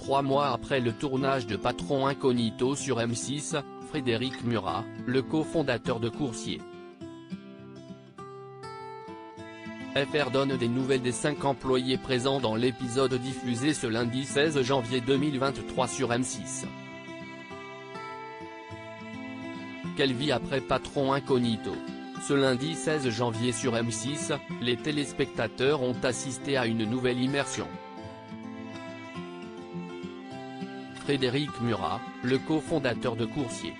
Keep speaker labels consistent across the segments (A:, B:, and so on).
A: 3 mois après le tournage de Patron Incognito sur M6, Frédéric Murat, le cofondateur de Coursier FR donne des nouvelles des 5 employés présents dans l'épisode diffusé ce lundi 16 janvier 2023 sur M6. Quelle vie après Patron Incognito? Ce lundi 16 janvier sur M6, les téléspectateurs ont assisté à une nouvelle immersion. Frédéric Murat, le cofondateur de Coursier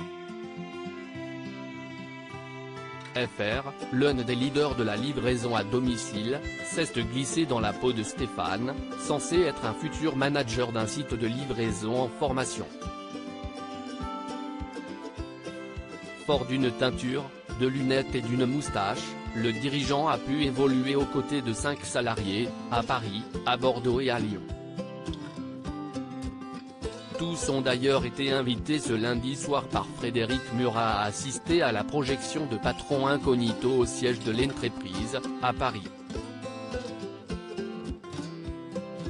A: FR, l'un des leaders de la livraison à domicile, s'est glissé dans la peau de Stéphane, censé être un futur manager d'un site de livraison en formation. Fort d'une teinture, de lunettes et d'une moustache, le dirigeant a pu évoluer aux côtés de 5 salariés, à Paris, à Bordeaux et à Lyon. Tous ont d'ailleurs été invités ce lundi soir par Frédéric Murat à assister à la projection de Patron Incognito au siège de l'entreprise, à Paris.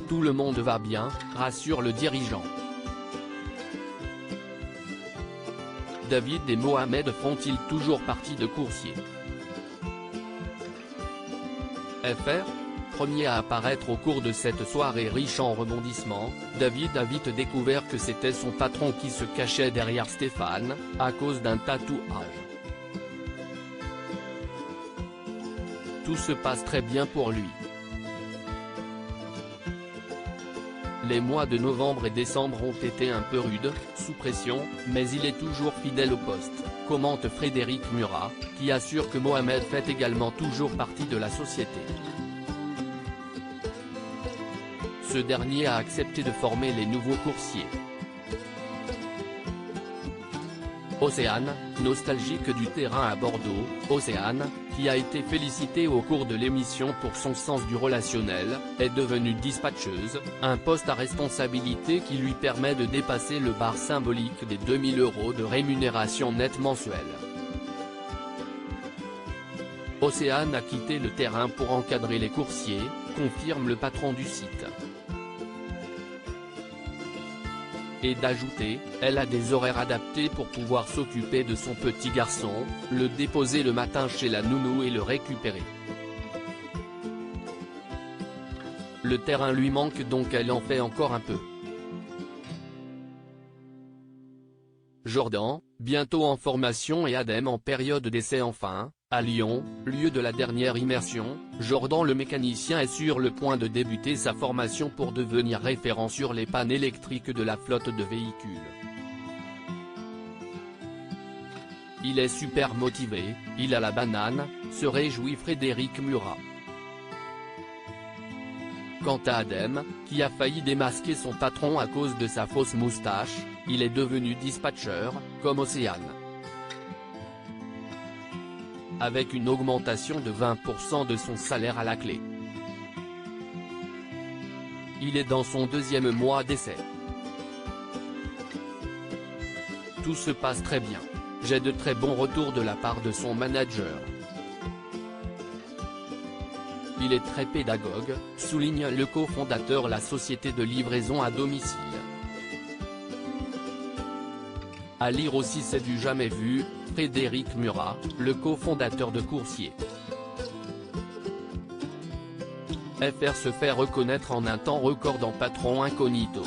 A: Tout le monde va bien, rassure le dirigeant. David et Mohamed font-ils toujours partie de Coursier FR? Premier à apparaître au cours de cette soirée riche en rebondissements, David a vite découvert que c'était son patron qui se cachait derrière Stéphane, à cause d'un tatouage. Tout se passe très bien pour lui. Les mois de novembre et décembre ont été un peu rudes, sous pression, mais il est toujours fidèle au poste, commente Frédéric Murat, qui assure que Mohamed fait également toujours partie de la société. Ce dernier a accepté de former les nouveaux coursiers. Océane, nostalgique du terrain à Bordeaux, Océane, qui a été félicitée au cours de l'émission pour son sens du relationnel, est devenue dispatcheuse, un poste à responsabilité qui lui permet de dépasser le bar symbolique des 2000 € de rémunération nette mensuelle. Océane a quitté le terrain pour encadrer les coursiers, confirme le patron du site. Et d'ajouter, elle a des horaires adaptés pour pouvoir s'occuper de son petit garçon, le déposer le matin chez la nounou et le récupérer. Le terrain lui manque donc elle en fait encore un peu. Jordan, bientôt en formation et Adem en période d'essai enfin, à Lyon, lieu de la dernière immersion, Jordan le mécanicien est sur le point de débuter sa formation pour devenir référent sur les pannes électriques de la flotte de véhicules. Il est super motivé, il a la banane, se réjouit Frédéric Murat. Quant à Adem, qui a failli démasquer son patron à cause de sa fausse moustache, il est devenu dispatcher, comme Océane. Avec une augmentation de 20% de son salaire à la clé. Il est dans son 2e mois d'essai. Tout se passe très bien. J'ai de très bons retours de la part de son manager. Il est très pédagogue, souligne le cofondateur la société de livraison à domicile. À lire aussi c'est du jamais vu, Frédéric Murat, le cofondateur de Coursier FR se fait reconnaître en un temps record dans Patron Incognito.